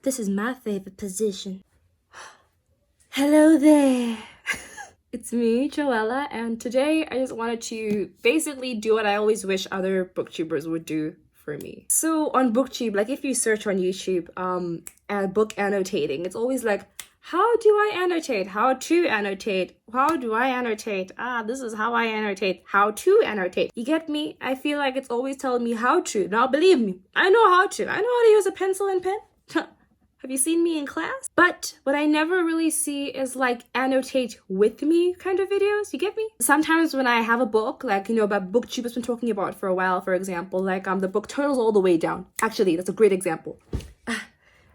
This is my favorite position. Hello there. It's me, Joella, and today I just wanted to basically do what I always wish other booktubers would do for me. So on booktube, like if you search on YouTube, book annotating, it's always like, how do I annotate? How to annotate? How do I annotate? This is how I annotate. How to annotate. You get me? I feel like it's always telling me how to. Now believe me, I know how to. I know how to use a pencil and pen. Have you seen me in class? But what I never really see is like annotate with me kind of videos. You get me? Sometimes when I have a book, like, you know, about booktube has been talking about for a while, for example, like the book Turtles All the Way Down. Actually, that's a great example.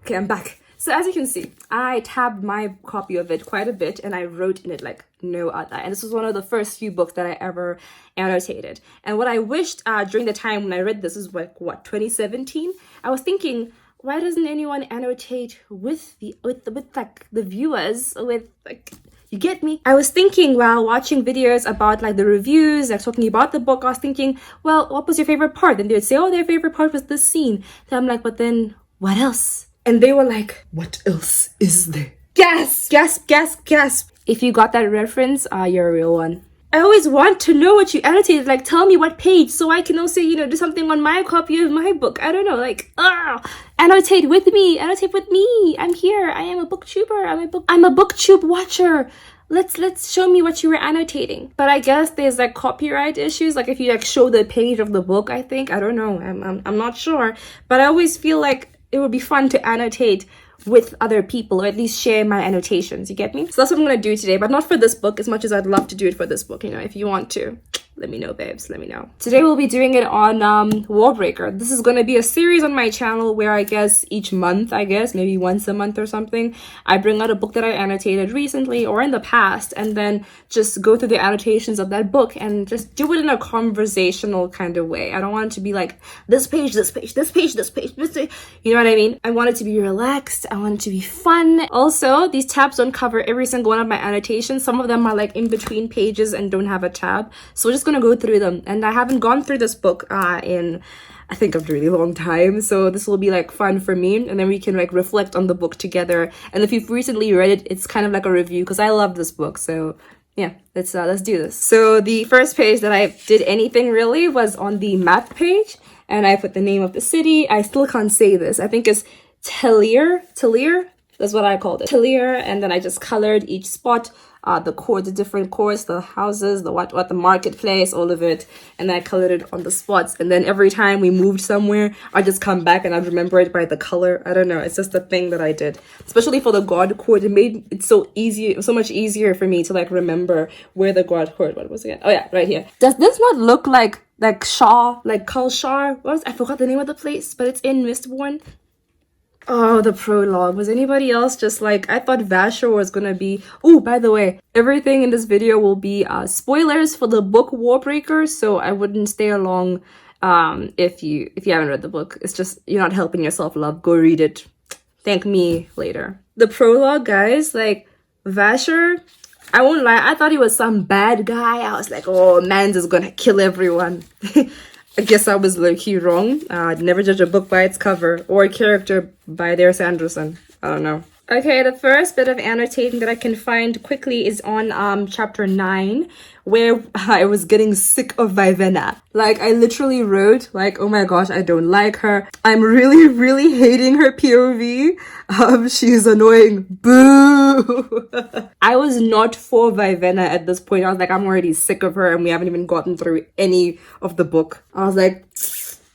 Okay, I'm back. So as you can see, I tabbed my copy of it quite a bit and I wrote in it like no other. And this was one of the first few books that I ever annotated. And what I wished during the time when I read this is like, what, 2017? I was thinking, why doesn't anyone annotate with like the viewers, with like, you get me? I was thinking while watching videos about like the reviews, like talking about the book, I was thinking, well, what was your favorite part? And they would say, oh, their favorite part was this scene. So I'm like, but then what else? And they were like, what else is there? Gasp, gasp, gasp, gasp. If you got that reference, you're a real one. I always want to know what you annotated, like tell me what page so I can also, you know, do something on my copy of my book. I don't know, like, annotate with me, annotate with me. I'm here, I am a booktuber, I'm a booktube watcher. Let's show me what you were annotating. But I guess there's like copyright issues, like if you like show the page of the book, I think, I don't know, I'm not sure. But I always feel like it would be fun to annotate with other people, or at least share my annotations, you get me? So that's what I'm gonna do today, but not for this book as much as I'd love to do it for this book. You know, if you want to, let me know, babes, let me know. Today we'll be doing it on Warbreaker. This is gonna be a series on my channel where I guess each month, maybe once a month or something, I bring out a book that I annotated recently or in the past, and then just go through the annotations of that book and just do it in a conversational kind of way. I don't want it to be like this page, this page, this page, this page, this page. You know what I mean? I want it to be relaxed. I want it to be fun. Also, these tabs don't cover every single one of my annotations. Some of them are like in between pages and don't have a tab. So we're just gonna go through them. And I haven't gone through this book in I think a really long time. So this will be like fun for me. And then we can like reflect on the book together. And if you've recently read it, it's kind of like a review because I love this book. So yeah, let's do this. So the first page that I did anything really was on the map page. And I put the name of the city. I still can't say this. I think it's Talir, that's what I called it, Talir. And then I just colored each spot, the different courts, the houses, the marketplace, all of it. And then I colored it on the spots. And then every time we moved somewhere, I just come back and I'd remember it by the color. I don't know, it's just a thing that I did, especially for the god court. It made it so much easier for me to like remember where the god court, what was it again? Oh yeah, right here. Does this not look like Shah, like Kalshar? I forgot the name of the place, but it's in Mistborn. Oh, the prologue. Was anybody else just like, I thought Vasher was gonna be... Oh, by the way, everything in this video will be spoilers for the book Warbreaker, so I wouldn't stay along if you haven't read the book. It's just, you're not helping yourself, love. Go read it. Thank me later. The prologue, guys, like, Vasher, I won't lie, I thought he was some bad guy. I was like, oh, man's is gonna kill everyone. I guess I was low-key wrong. I'd never judge a book by its cover or a character by their Sanderson. I don't know. Okay, the first bit of annotating that I can find quickly is on chapter 9, where I was getting sick of Vivenna. Like, I literally wrote, like, oh my gosh, I don't like her. I'm really, really hating her POV. She's annoying. Boo! I was not for Vivenna at this point. I was like, I'm already sick of her and we haven't even gotten through any of the book. I was like,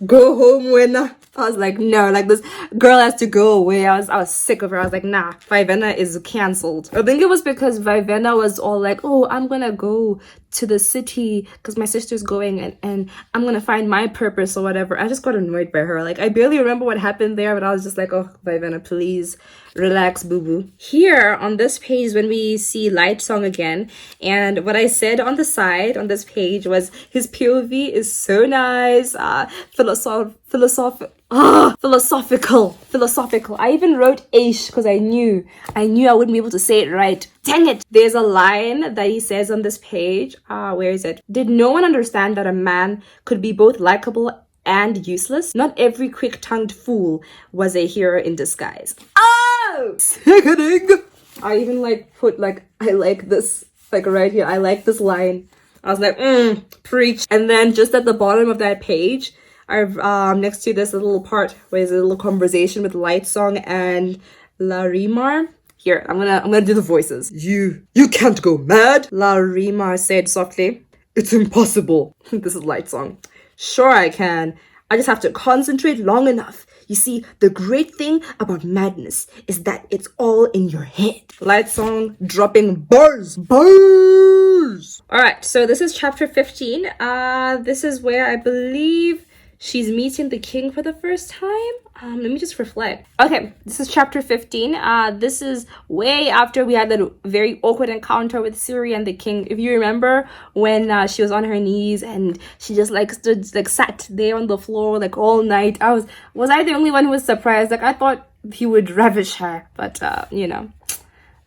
go home, Winna. I was like, no, like this girl has to go away. I was sick of her. I was like, nah, Vivenna is cancelled. I think it was because Vivenna was all like, oh, I'm gonna go to the city because my sister's going and I'm gonna find my purpose or whatever. I just got annoyed by her. Like, I barely remember what happened there, but I was just like, oh, Vivenna, please relax, boo-boo. Here on this page, when we see Light Song again, and what I said on the side on this page was his POV is so nice, philosophical. I even wrote Aish because I knew I wouldn't be able to say it right. Dang it! There's a line that he says on this page. Where is it? Did no one understand that a man could be both likable and useless. Not every quick-tongued fool was a hero in disguise. Oh! Sickening! I even like put like, I like this, like right here, I like this line. I was like, preach. And then just at the bottom of that page, I've next to this little part where there's a little conversation with Lightsong and Larimar. Here, I'm gonna do the voices. You can't go mad, Larimar said softly. It's impossible. This is Lightsong. Sure I can. I just have to concentrate long enough. You see, the great thing about madness is that it's all in your head. Lightsong dropping bars. Alright, so this is chapter 15. This is where I believe she's meeting the king for the first time. Let me just reflect. Okay, this is chapter 15. This is way after we had that very awkward encounter with Ciri and the king. If you remember when she was on her knees and she just like stood, like sat there on the floor like all night. Was I the only one who was surprised? Like I thought he would ravish her, but you know.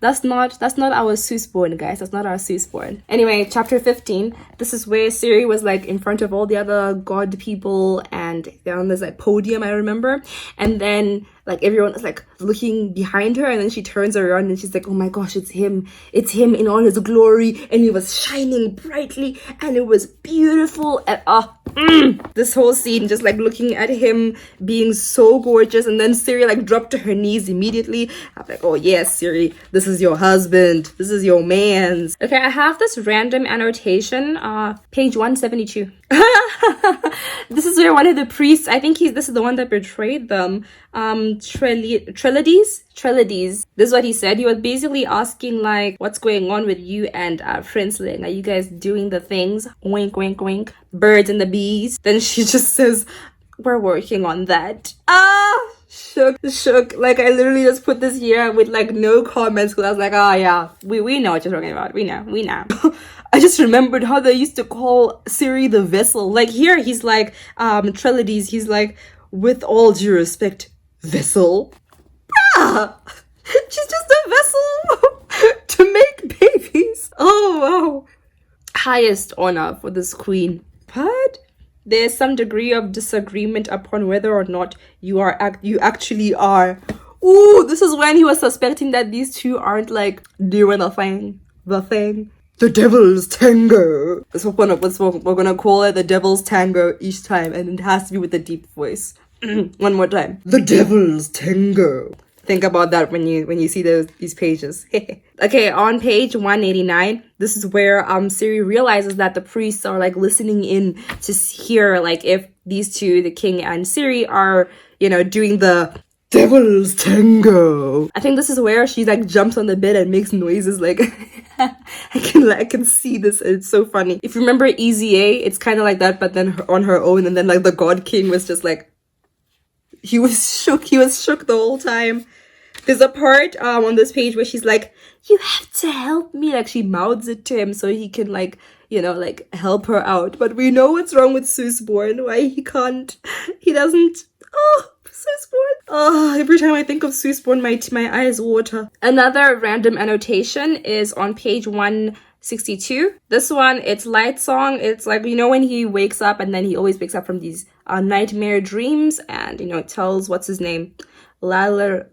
That's not our Soosborn, guys. That's not our Soosborn. Anyway, chapter 15. This is where Ciri was like in front of all the other god people and they're on this like podium, I remember. And then like everyone is like looking behind her and then she turns around and she's like, oh my gosh, it's him in all his glory, and he was shining brightly and it was beautiful. And this whole scene, just like looking at him being so gorgeous, and then Ciri like dropped to her knees immediately. I'm like, oh yes, Ciri, this is your husband, this is your man's. Okay, I have this random annotation, page 172. This is where one of the priests, I think this is the one that betrayed them, Trelides. This is what he said. He was basically asking like, what's going on with you and Friendsling? Are you guys doing the things? Wink, wink, wink. Birds and the bees. Then she just says, we're working on that. Shook. Like I literally just put this here with like no comments because I was like, oh yeah, we know what you're talking about. We know. I just remembered how they used to call Ciri the vessel. Like here he's like Trelides, he's like, with all due respect, vessel. She's just a vessel to make babies. Oh wow. Highest honor for this queen. But there's some degree of disagreement upon whether or not you actually are. Ooh, this is when he was suspecting that these two aren't like doing the thing. The devil's tango. That's what we're gonna call it, the devil's tango each time, and it has to be with a deep voice. One more time. The devil's tango. Think about that when you see these pages. Okay, on page 189, this is where Ciri realizes that the priests are like listening in to hear like if these two, the king and Ciri, are, you know, doing the devil's tango. I think this is where she like jumps on the bed and makes noises like I can see this. It's so funny. If you remember EZA, it's kind of like that, but then on her own, and then like the God King was just like, he was shook the whole time. There's a part on this page where she's like, you have to help me. Like she mouths it to him so he can like, you know, like help her out. But we know what's wrong with Soosborn. Why he doesn't. Oh, Soosborn. Oh, every time I think of Soosborn, my eyes water. Another random annotation is on page 162. This one, it's Lightsong. It's like, you know, when he wakes up and then he always wakes up from these nightmare dreams and, you know, it tells, what's his name? Lalamar?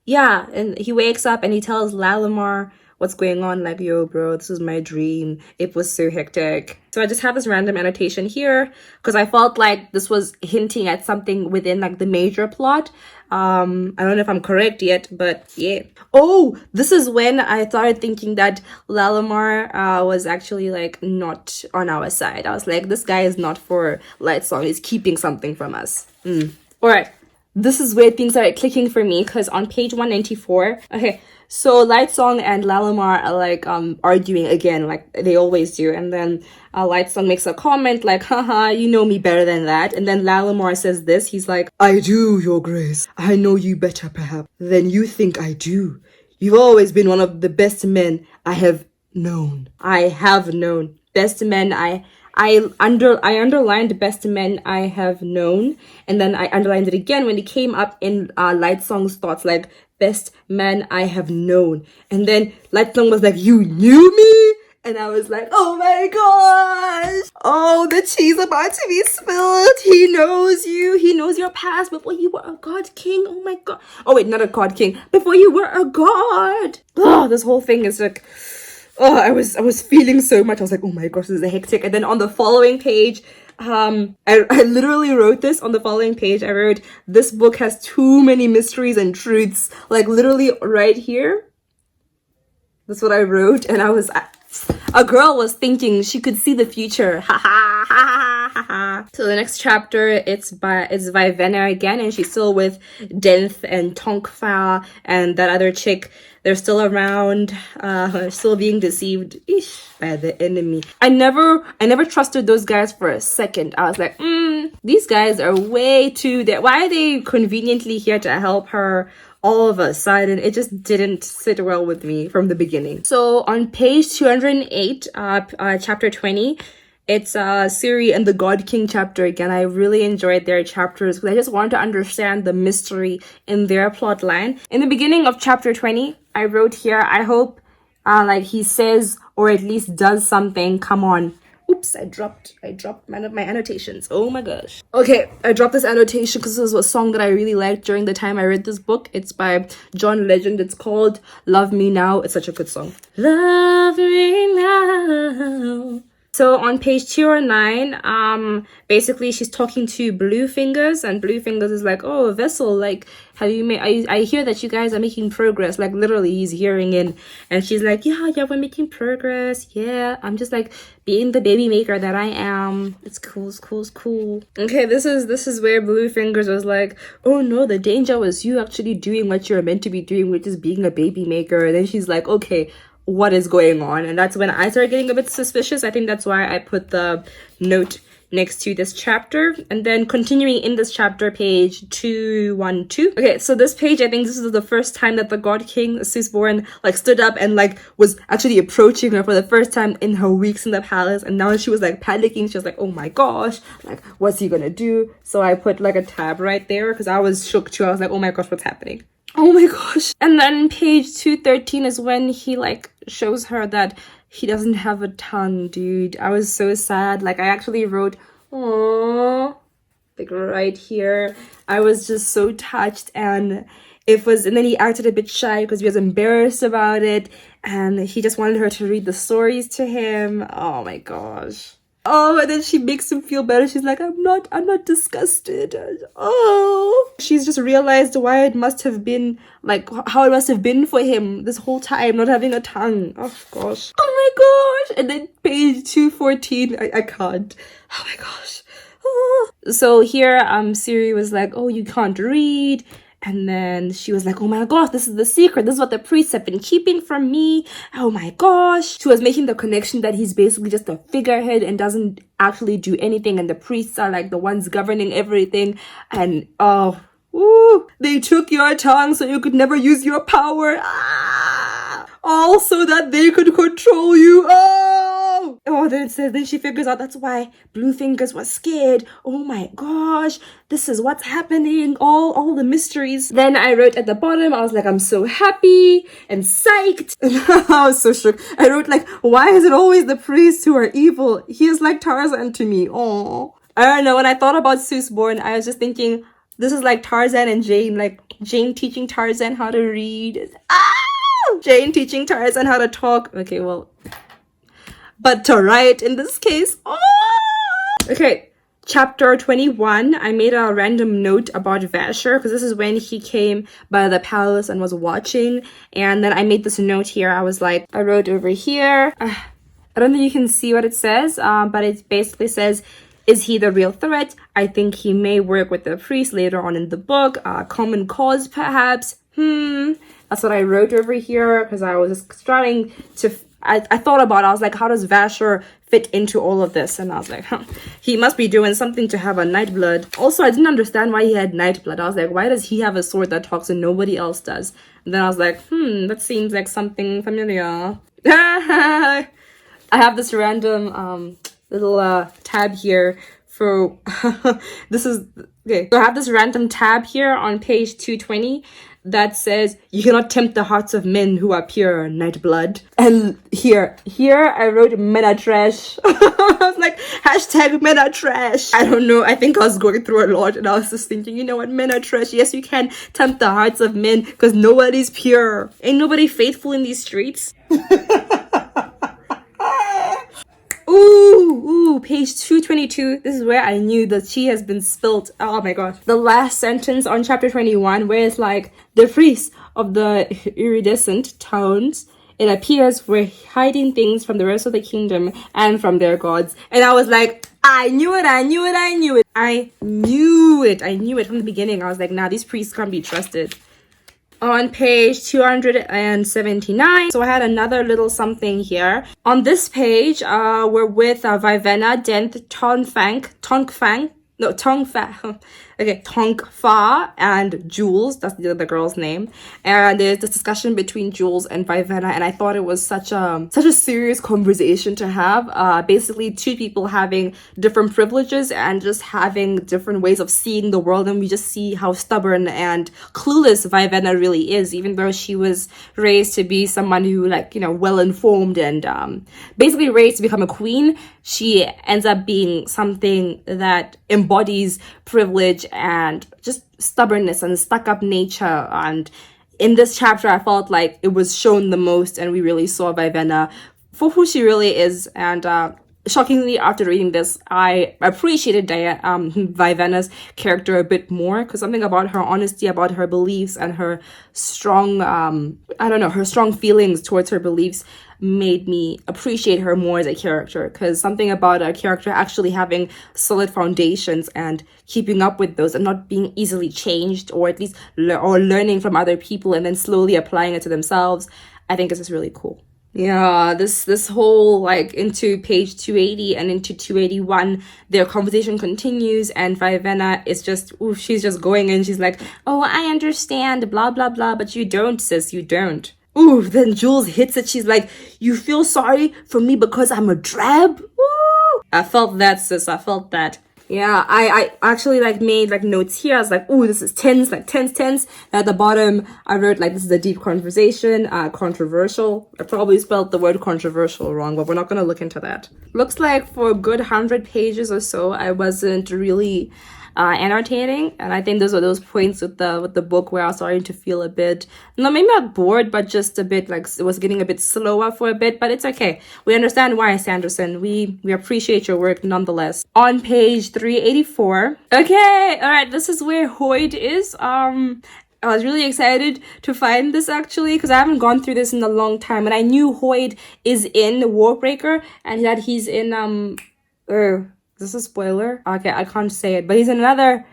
Yeah, and he wakes up and he tells Lalamar what's going on, like, yo, bro, this is my dream. It was so hectic. So I just have this random annotation here because I felt like this was hinting at something within, like, the major plot. I don't know if I'm correct yet, but yeah. Oh, this is when I started thinking that Lalamar was actually, like, not on our side. I was like, this guy is not for Lightsong. He's keeping something from us. All right. This is where things are clicking for me because on page 194, okay, so Lightsong and Lalamar are like arguing again, like they always do. And then Lightsong makes a comment like, haha, you know me better than that. And then Lalamar says this, he's like, I do, your grace. I know you better perhaps than you think I do. You've always been one of the best men I have known. Best men I underlined best men I have known, and then I underlined it again when it came up in Lightsong's thoughts, like best man I have known. And then Lightsong was like, you knew me? And I was like, oh my gosh. Oh, the tea's about to be spilled. He knows you. He knows your past before you were a god king. Oh my god. Oh wait, not a god king. Before you were a god. Oh, this whole thing is like, oh, I was feeling so much. I was like, oh my gosh, this is a hectic. And then on the following page, I literally wrote this on the following page. I wrote, this book has too many mysteries and truths. Like literally right here. That's what I wrote. And I was, a girl was thinking she could see the future. Ha ha ha ha ha. So the next chapter, it's by Venner again, and she's still with Denth and Tonkfa and that other chick. They're still around, still being deceived by the enemy. I never trusted those guys for a second. I was like, these guys are way too there. Why are they conveniently here to help her? All of a sudden, it just didn't sit well with me from the beginning. So on page 208, chapter 20, it's Ciri and the God King chapter again. I really enjoyed their chapters because I just wanted to understand the mystery in their plot line. In the beginning of chapter 20, I wrote here, I hope like he says or at least does something. Come on. Oops, I dropped one of my annotations. Oh my gosh. Okay, I dropped this annotation because this was a song that I really liked during the time I read this book. It's by John Legend. It's called Love Me Now. It's such a good song. Love me now. So on page 209, basically she's talking to Bluefingers, and Bluefingers is like, oh, Vessel, like, have you made, I hear that you guys are making progress. Like literally he's hearing in, and she's like, yeah, we're making progress. Yeah, I'm just like being the baby maker that I am. It's cool. Okay, this is where Bluefingers was like, oh no, the danger was you actually doing what you're meant to be doing, which is being a baby maker. And then she's like, okay, what is going on? And that's when I started getting a bit suspicious. I think that's why I put the note next to this chapter. And then continuing in this chapter, page 212. Okay, so this page, I think this is the first time that the God King, Susborn, like stood up and like was actually approaching her for the first time in her weeks in the palace. And now she was like panicking. She was like, oh my gosh, like what's he gonna do? So I put like a tab right there because I was shook too. I was like, oh my gosh, what's happening? Oh my gosh. And then page 213 is when he like shows her that he doesn't have a tongue, dude. I was so sad. Like I actually wrote, aww, like right here. I was just so touched, and and then he acted a bit shy because he was embarrassed about it, and he just wanted her to read the stories to him. Oh my gosh. Oh, and then she makes him feel better. She's like, I'm not disgusted. Oh, she's just realized why it must have been, like, how it must have been for him this whole time, not having a tongue. Oh, gosh. Oh, my gosh. And then page 214, I can't. Oh, my gosh. Oh. So here, Ciri was like, oh, you can't read. And then she was like, oh my gosh, this is the secret. This is what the priests have been keeping from me. Oh my gosh. She was making the connection that he's basically just a figurehead and doesn't actually do anything. And the priests are like the ones governing everything. And oh, ooh, they took your tongue so you could never use your power. All so that they could control you. Oh, then it says, then she figures out that's why Bluefingers was scared. Oh my gosh, this is what's happening. All the mysteries. Then I wrote at the bottom, I was like, I'm so happy and psyched. I was so shook. I wrote like, why is it always the priests who are evil? He is like Tarzan to me. Oh, I don't know. When I thought about Susborn, I was just thinking, this is like Tarzan and Jane, like Jane teaching Tarzan how to read. Jane teaching Tarzan how to talk. Okay, well, but to write in this case. Okay, chapter 21. I made a random note about Vasher because this is when he came by the palace and was watching. And then I made this note here. I was like, I wrote over here. I don't think you can see what it says, but it basically says, is he the real threat? I think he may work with the priest later on in the book. Common cause, perhaps. That's what I wrote over here because I was just starting to... I thought about it. I was like, how does Vasher fit into all of this? And I was like, he must be doing something to have a Nightblood. Also, I didn't understand why he had Nightblood. I was like, why does he have a sword that talks and nobody else does? And then I was like, that seems like something familiar. I have this random little tab here for this is okay. So I have this random tab here on page 220 that says you cannot tempt the hearts of men who are pure, night blood. And here I wrote men are trash. I was like, hashtag men are trash. I don't know, I think I was going through a lot and I was just thinking, you know what, men are trash. Yes, you can tempt the hearts of men because nobody's pure. Ain't nobody faithful in these streets. Ooh, page 222. This is where I knew the tea has been spilt. Oh my god. The last sentence on chapter 21, where it's like, the priests of the iridescent tones, it appears, were hiding things from the rest of the kingdom and from their gods. And I was like, I knew it from the beginning. I was like, nah, these priests can't be trusted. On page 279, so I had another little something here. On this page, we're with Vivenna, Dent, Tongfa, and Jules. That's the girl's name. And there's this discussion between Jules and Vivenna, and I thought it was such a serious conversation to have. Basically, two people having different privileges and just having different ways of seeing the world, and we just see how stubborn and clueless Vivenna really is, even though she was raised to be someone who, like, you know, well-informed and basically raised to become a queen. She ends up being something that embodies privilege and just stubbornness and stuck-up nature. And in this chapter, I felt like it was shown the most, and we really saw Vivenna for who she really is. And shockingly, after reading this, I appreciated Vivenna's character a bit more, because something about her honesty, about her beliefs, and her strong, her strong feelings towards her beliefs made me appreciate her more as a character, because something about a character actually having solid foundations and keeping up with those and not being easily changed, or at least learning from other people and then slowly applying it to themselves, I think is just really cool. Yeah, this whole, like, into page 280 and into 281, their conversation continues, and Vivenna is just, she's just going, and she's like, oh, I understand, blah, blah, blah, but you don't, sis, you don't. Ooh, then Jules hits it. She's like, you feel sorry for me because I'm a drab? Ooh. I felt that, sis. I felt that. Yeah, I actually, like, made, like, notes here. I was like, ooh, this is tense, like, tense. At the bottom, I wrote, like, this is a deep conversation, controversial. I probably spelled the word controversial wrong, but we're not going to look into that. Looks like for a good 100 pages or so, I wasn't really annotating, and I think those are those points with the book where I was starting to feel a bit, maybe not bored, but just a bit like it was getting a bit slower for a bit. But it's okay, we understand why, Sanderson. We appreciate your work nonetheless. On page 384, okay, all right, this is where Hoid is. I was really excited to find this, actually, because I haven't gone through this in a long time, and I knew Hoid is in Warbreaker and that he's in is this a spoiler? Okay, I can't say it, but he's in another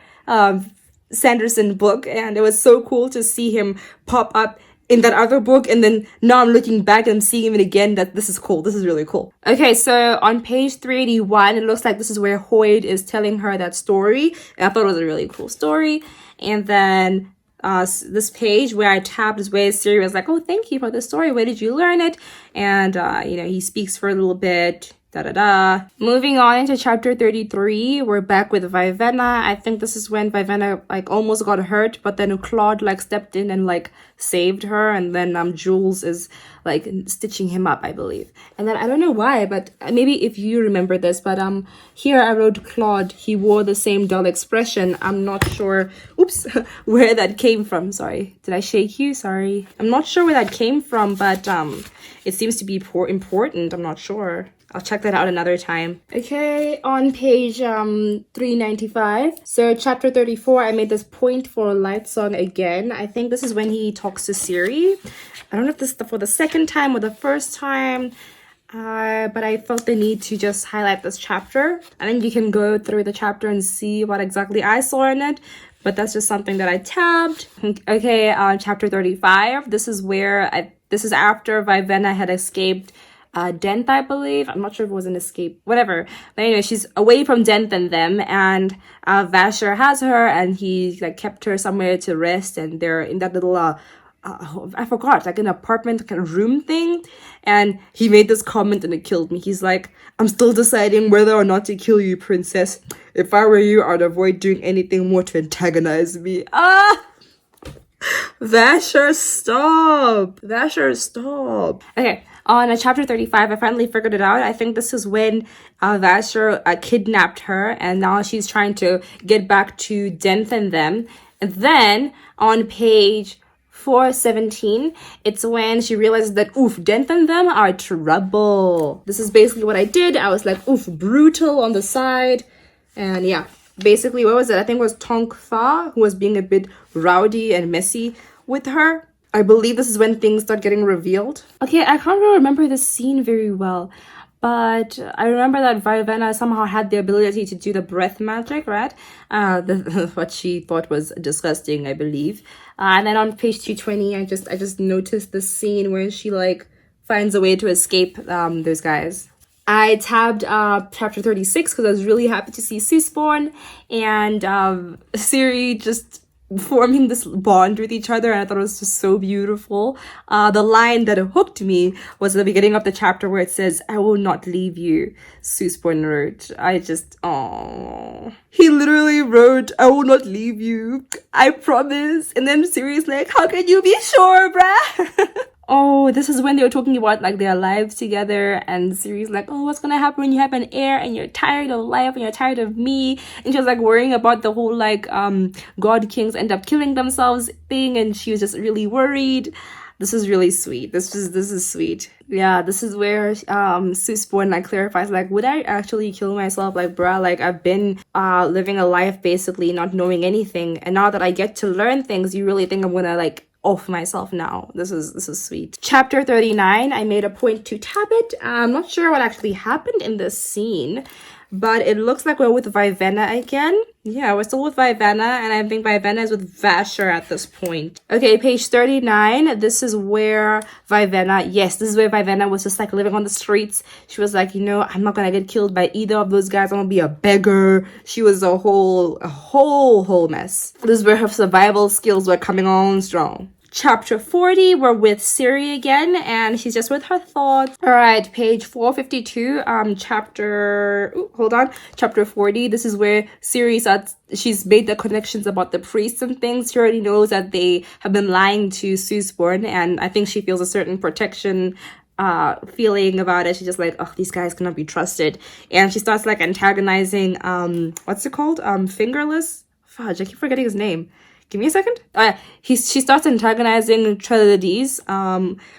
Sanderson book, and it was so cool to see him pop up in that other book, and then now I'm looking back and I'm seeing him again. That this is cool. This is really cool. Okay, so on page 381, it looks like this is where Hoid is telling her that story, and I thought it was a really cool story. And then this page where I tapped is where Siri was like, oh, thank you for the story. Where did you learn it? And he speaks for a little bit. Moving on into chapter 33, we're back with Vivenna. I think this is when Vivenna, like, almost got hurt, but then Claude, like, stepped in and, like, saved her, and then Jules is, like, stitching him up, I believe. And then I don't know why, but maybe if you remember this, but here I wrote Claude. He wore the same dull expression. I'm not sure where that came from. Sorry, did I shake you? Sorry, I'm not sure where that came from, but it seems to be important. I'm not sure. I'll check that out another time. Okay, on page 395. So chapter 34, I made this point for Light Song again. I think this is when he talks to Siri. I don't know if this is for the second time or the first time, but I felt the need to just highlight this chapter. I think you can go through the chapter and see what exactly I saw in it, but that's just something that I tabbed. Okay, chapter 35. This is where this is after Vivenna had escaped Dent, I believe. I'm not sure if it was an escape, whatever. But anyway, she's away from Dent and them, and Vasher has her, and he, like, kept her somewhere to rest, and they're in that little I forgot, like an apartment kind of room thing. And he made this comment and it killed me. He's like, I'm still deciding whether or not to kill you, princess. If I were you, I'd avoid doing anything more to antagonize me. Vasher, stop. Vasher, stop. Okay, on chapter 35, I finally figured it out. I think this is when Vasher kidnapped her, and now she's trying to get back to Denth and them. And then on page 417, it's when she realizes that, oof, Denth and them are trouble. This is basically what I did. I was like, oof, brutal on the side. And yeah, basically, what was it? I think it was Tonk Fa who was being a bit rowdy and messy with her. I believe this is when things start getting revealed. Okay, I can't really remember this scene very well, but I remember that Vivenna somehow had the ability to do the breath magic, right? What she thought was disgusting, I believe. And then on page 220, I just noticed the scene where she like finds a way to escape those guys. I tabbed chapter 36 because I was really happy to see Susborn and Ciri just forming this bond with each other, and I thought it was just so beautiful. The line that hooked me was at the beginning of the chapter where it says, I will not leave you, Susborn wrote. He literally wrote, I will not leave you, I promise. And then Ciri's like, how can you be sure, bruh? Oh, this is when they were talking about like their lives together, and Ciri's like, oh, what's gonna happen when you have an heir and you're tired of life and you're tired of me? And she was like worrying about the whole like god kings end up killing themselves thing, and she was just really worried. This is really sweet. This is sweet. Yeah, this is where Susborn like clarifies, like, would I actually kill myself? Like, bruh, like I've been living a life basically not knowing anything, and now that I get to learn things, you really think I'm gonna like off myself now? This is sweet. Chapter 39, I made a point to tab it. I'm not sure what actually happened in this scene, but it looks like we're with Vivenna again. Yeah, we're still with Vivenna, and I think Vivenna is with Vasher at this point. Okay, page 39, this is where Vivenna was just like living on the streets. She was like, you know, I'm not gonna get killed by either of those guys. I'm gonna be a beggar. She was a whole mess. This is where her survival skills were coming on strong. Chapter 40, we're with Ciri again, and she's just with her thoughts. All right, page 452, chapter 40. This is where Ciri starts, she's made the connections about the priests and things. She already knows that they have been lying to Susborn, and I think she feels a certain protection feeling about it. She's just like, oh, these guys cannot be trusted. And she starts like antagonizing, what's it called? Fingerless? Fudge, I keep forgetting his name. Give me a second. She starts antagonizing Trelides,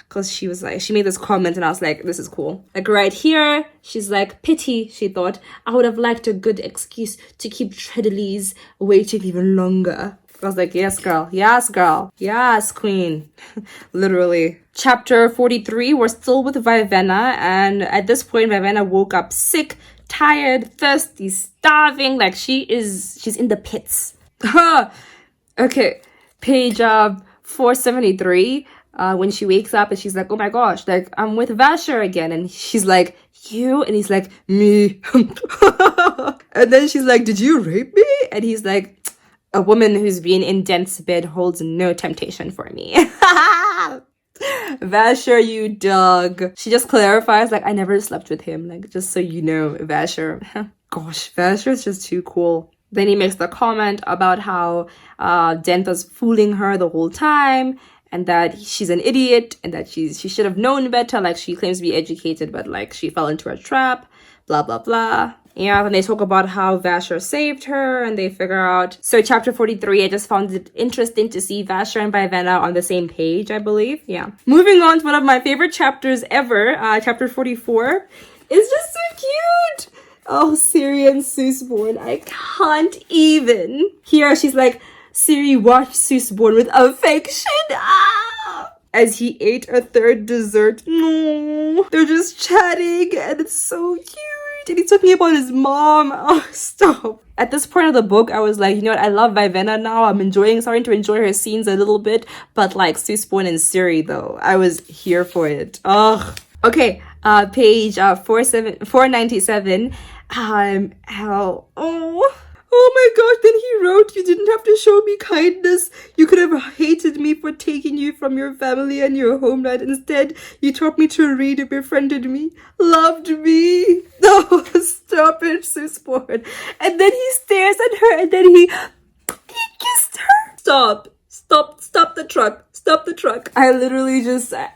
because she was like, she made this comment and I was like, this is cool. Like right here, she's like, pity, she thought. I would have liked a good excuse to keep Trelides waiting even longer. I was like, yes, girl. Yes, girl. Yes, queen. Literally. Chapter 43, we're still with Vivenna, and at this point, Vivenna woke up sick, tired, thirsty, starving. Like she's in the pits. Okay, page 473, when she wakes up and she's like, oh my gosh, like, I'm with Vasher again. And she's like, you? And he's like, me. And then she's like, did you rape me? And he's like, a woman who's been in Denth's bed holds no temptation for me. Vasher, you dog. She just clarifies, like, I never slept with him. Like, just so you know, Vasher. Gosh, Vasher's just too cool. Then he makes the comment about how Denth was fooling her the whole time, and that she's an idiot, and that she should have known better. Like, she claims to be educated, but like she fell into a trap, blah blah blah. Yeah, then they talk about how Vasher saved her, and they figure out. So chapter 43, I just found it interesting to see Vasher and Vivenna on the same page, I believe. Yeah. Moving on to one of my favorite chapters ever, chapter 44. It's just so cute. Oh, Ciri and Susborn, I can't even. Here, she's like, Ciri watched Susborn with affection. As he ate a third dessert. No, they're just chatting, and it's so cute. And he's talking about his mom. Oh, stop. At this point of the book, I was like, you know what? I love Vivenna now. I'm starting to enjoy her scenes a little bit. But like Susborn and Ciri, though, I was here for it. Ugh. Okay, page 497. Oh my gosh, then he wrote, you didn't have to show me kindness. You could have hated me for taking you from your family and your homeland. Instead, you taught me to read and befriended me, loved me. No, stop it, Susport. And then he stares at her and then he kissed her. Stop the truck. Stop the truck. I literally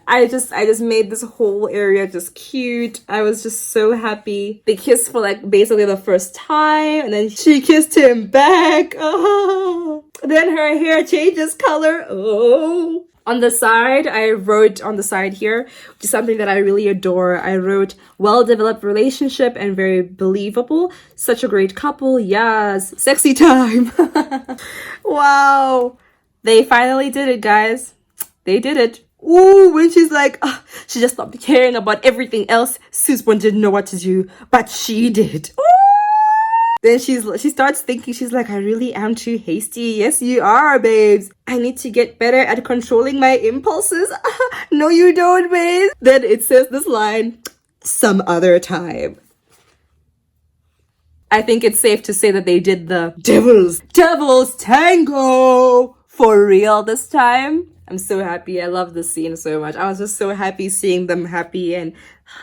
I just made this whole area just cute. I was just so happy. They kissed for like basically the first time and then she kissed him back. Oh. Then her hair changes color. Oh. On the side, I wrote on the side here, which is something that I really adore. I wrote, well-developed relationship and very believable. Such a great couple. Yes. Sexy time. Wow. They finally did it, guys. They did it. Ooh, when she's like, she just stopped caring about everything else. Susan didn't know what to do, but she did. Ooh. Then she starts thinking, she's like, I really am too hasty. Yes, you are, babes. I need to get better at controlling my impulses. No, you don't, babes. Then it says this line, some other time. I think it's safe to say that they did the devil's tango for real this time. I'm so happy. I love this scene so much. I was just so happy seeing them happy and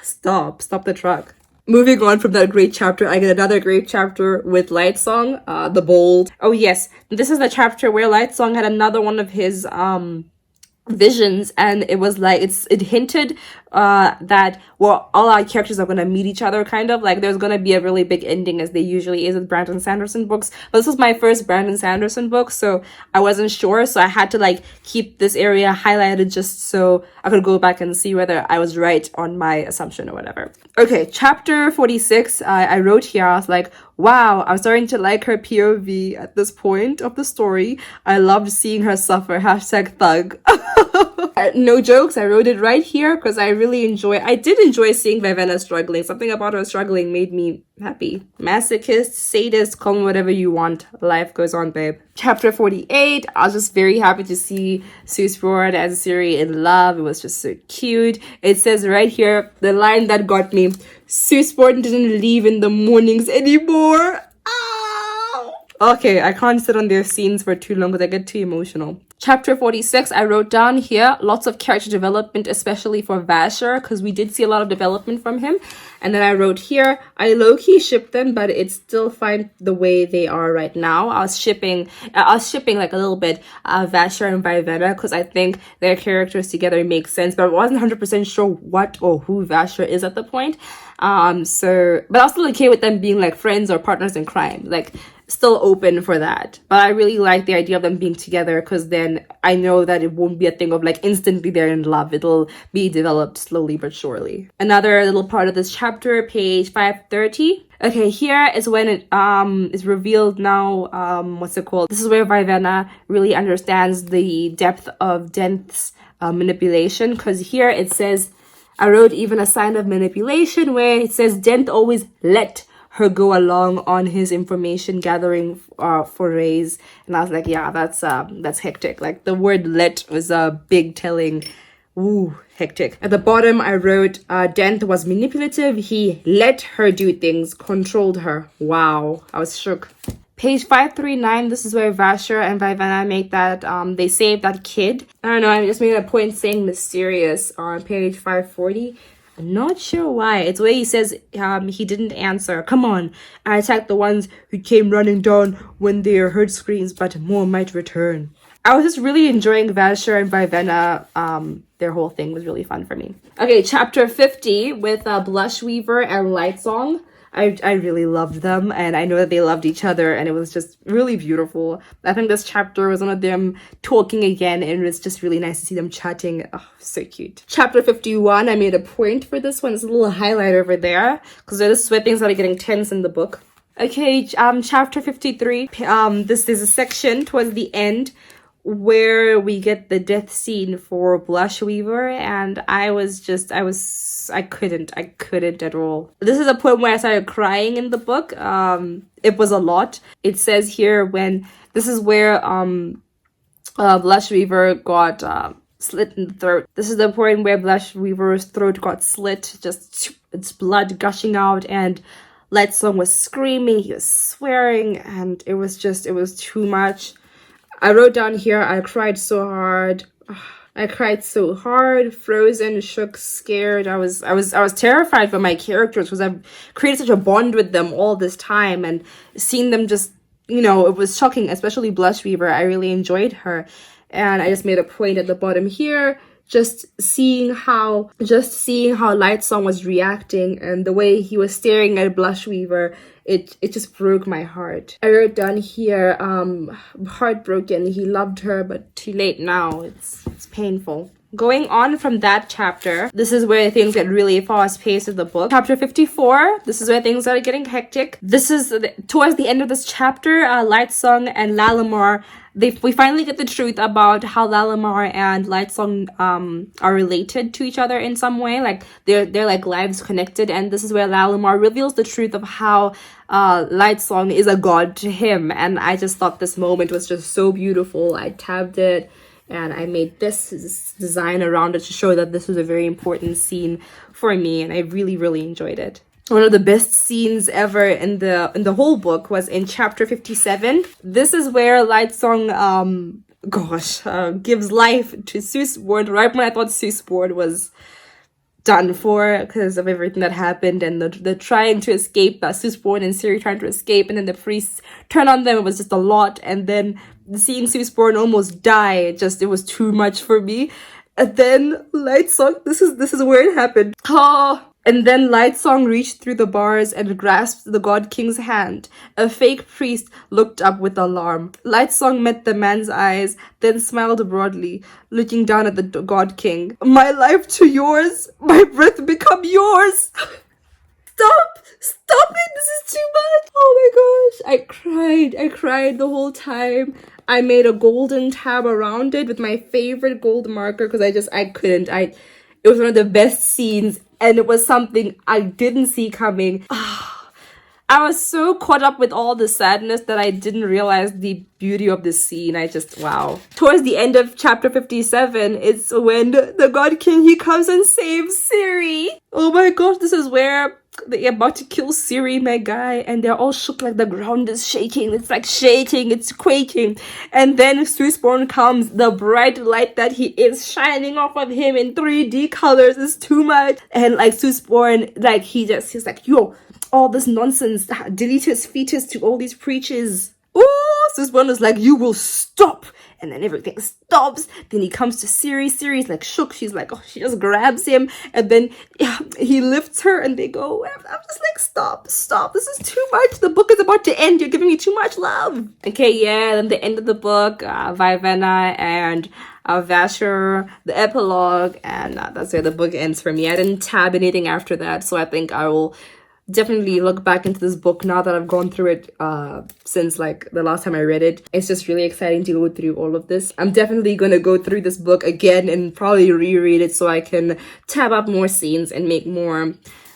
stop the truck. Moving on from that great chapter, I get another great chapter with Lightsong, the bold. Oh yes, this is the chapter where Lightsong had another one of his visions, and it was like it hinted that well, all our characters are gonna meet each other, kind of like there's gonna be a really big ending, as they usually is with Brandon Sanderson books. But this was my first Brandon Sanderson book, so I wasn't sure, so I had to like keep this area highlighted just so I could go back and see whether I was right on my assumption or whatever. Okay, chapter 46, I wrote here, I was like, wow, I'm starting to like her POV at this point of the story. I loved seeing her suffer, #thug. No jokes, I wrote it right here because I did enjoy seeing Vivenna struggling. Something about her struggling made me happy. Masochist, sadist, call me whatever you want. Life goes on, babe. Chapter 48, I was just very happy to see Susfjord and Siri in love. It was just so cute. It says right here, the line that got me, Susfjord didn't leave in the mornings anymore. Ow! Okay, I can't sit on their scenes for too long because I get too emotional. Chapter 46, I wrote down here, lots of character development, especially for Vasher, because we did see a lot of development from him. And then I wrote here, I low-key shipped them, but it's still fine the way they are right now. I was shipping like a little bit Vasher and Vivenna, because I think their characters together make sense, but I wasn't 100% sure what or who Vasher is at the point. But I was still okay with them being like friends or partners in crime, like still open for that. But I really like the idea of them being together, because then I know that it won't be a thing of like instantly they're in love. It'll be developed slowly but surely. Another little part of this chapter, page 530. Okay, here is when it is revealed now, what's it called? This is where Vivenna really understands the depth of Denth's manipulation, because here it says, I wrote even a sign of manipulation where it says Denth always let her go along on his information gathering forays, and I was like, yeah, that's hectic. Like the word let was a big telling. Ooh, hectic. At the bottom I wrote Denth was manipulative, he let her do things, controlled her. Wow, I was shook. Page 539, this is where Vasher and Vivenna make that, they save that kid. I don't know, I just made a point saying mysterious on page 540. I'm not sure why. It's where he says he didn't answer. Come on, I attacked the ones who came running down when they heard screams, but more might return. I was just really enjoying Vasher and Vivenna. Their whole thing was really fun for me. Okay, chapter 50 with Blushweaver and Lightsong. I really loved them, and I know that they loved each other, and it was just really beautiful. I think this chapter was one of them talking again, and it was just really nice to see them chatting. Oh, so cute. Chapter 51, I made a point for this one. It's a little highlight over there, because this is where things started getting tense in the book. Okay, chapter 53. This is a section towards the end where we get the death scene for Blushweaver, and I couldn't at all. This is a point where I started crying in the book. It was a lot. It says here this is where Blushweaver got slit in the throat. This is the point where Blushweaver's throat got slit, just its blood gushing out, and Light Song was screaming, he was swearing, and it was too much. I wrote down here, I cried so hard. I cried so hard, frozen, shook, scared. I was terrified for my characters because I've created such a bond with them all this time, and seeing them just, it was shocking, especially Blushweaver. I really enjoyed her. And I just made a point at the bottom here, just seeing how Light Song was reacting and the way he was staring at Blushweaver. It just broke my heart. I wrote down here, heartbroken. He loved her, but too late now. It's painful. Going on from that chapter, this is where things get really fast-paced in the book. Chapter 54, this is where things are getting hectic. This is towards the end of this chapter, Light Song and Lalamar, we finally get the truth about how Lalamar and Light Song are related to each other in some way. Like they're like lives connected, and this is where Lalamar reveals the truth of how Light Song is a god to him. And I just thought this moment was just so beautiful. I tabbed it and I made this design around it to show that this was a very important scene for me, and I really, really enjoyed it. One of the best scenes ever in the whole book was in chapter 57. This is where Light Song gives life to Soosborn right when I thought Soosborn was done for because of everything that happened, and the trying to escape, Soosborn and Ciri trying to escape, and then the priests turn on them. It was just a lot, and then seeing Soosborn almost die, it was too much for me. And then Light Song, this is where it happened. And then Light Song reached through the bars and grasped the God King's hand. A fake priest looked up with alarm. Light Song met the man's eyes, then smiled broadly, looking down at the God King. My life to yours, my breath become yours. Stop it, this is too much. Oh my gosh, I cried the whole time. I made a golden tab around it with my favorite gold marker because it was one of the best scenes, and it was something I didn't see coming. I was so caught up with all the sadness that I didn't realize the beauty of this scene. Wow. Towards the end of chapter 57, it's when the God King, he comes and saves Ciri. Oh my gosh, this is where they're about to kill Ciri, my guy, and they're all shook, like the ground is shaking. It's like shaking, it's quaking. And then Soosborn comes, the bright light that he is shining off of him in 3D colors is too much. And like Soosborn, like he's like, yo, all this nonsense, delete his fetus to all these preachers. Oh, Soosborn is like, you will stop. And then everything stops. Then he comes to Ciri. Ciri's like shook. She's like, oh, she just grabs him. And then he lifts her and they go. I'm just like, stop. This is too much. The book is about to end. You're giving me too much love. Okay, yeah. Then the end of the book, Vivenna and Vasher, the epilogue. And that's where the book ends for me. I didn't tab anything after that. So I think I will definitely look back into this book now that I've gone through it since like the last time I read it. It's just really exciting to go through all of this. I'm definitely gonna go through this book again and probably reread it so I can tab up more scenes and make more,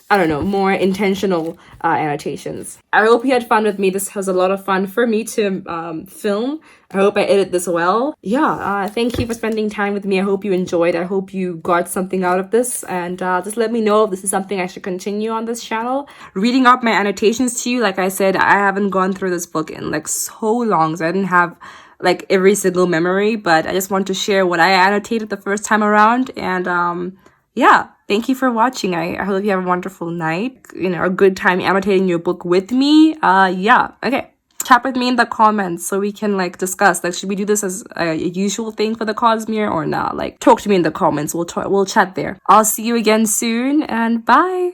more intentional annotations. I hope you had fun with me. This was a lot of fun for me to film. I hope I edit this well. Yeah, thank you for spending time with me. I hope you enjoyed. I hope you got something out of this. And just let me know if this is something I should continue on this channel. Reading up my annotations to you, like I said, I haven't gone through this book in like so long. So I didn't have like every single memory. But I just want to share what I annotated the first time around. And yeah, thank you for watching. I hope you have a wonderful night. A good time annotating your book with me. Yeah, okay. Chat with me in the comments so we can like discuss. Like, should we do this as a usual thing for the Cosmere or not? Like, talk to me in the comments. We'll chat there. I'll see you again soon, and bye.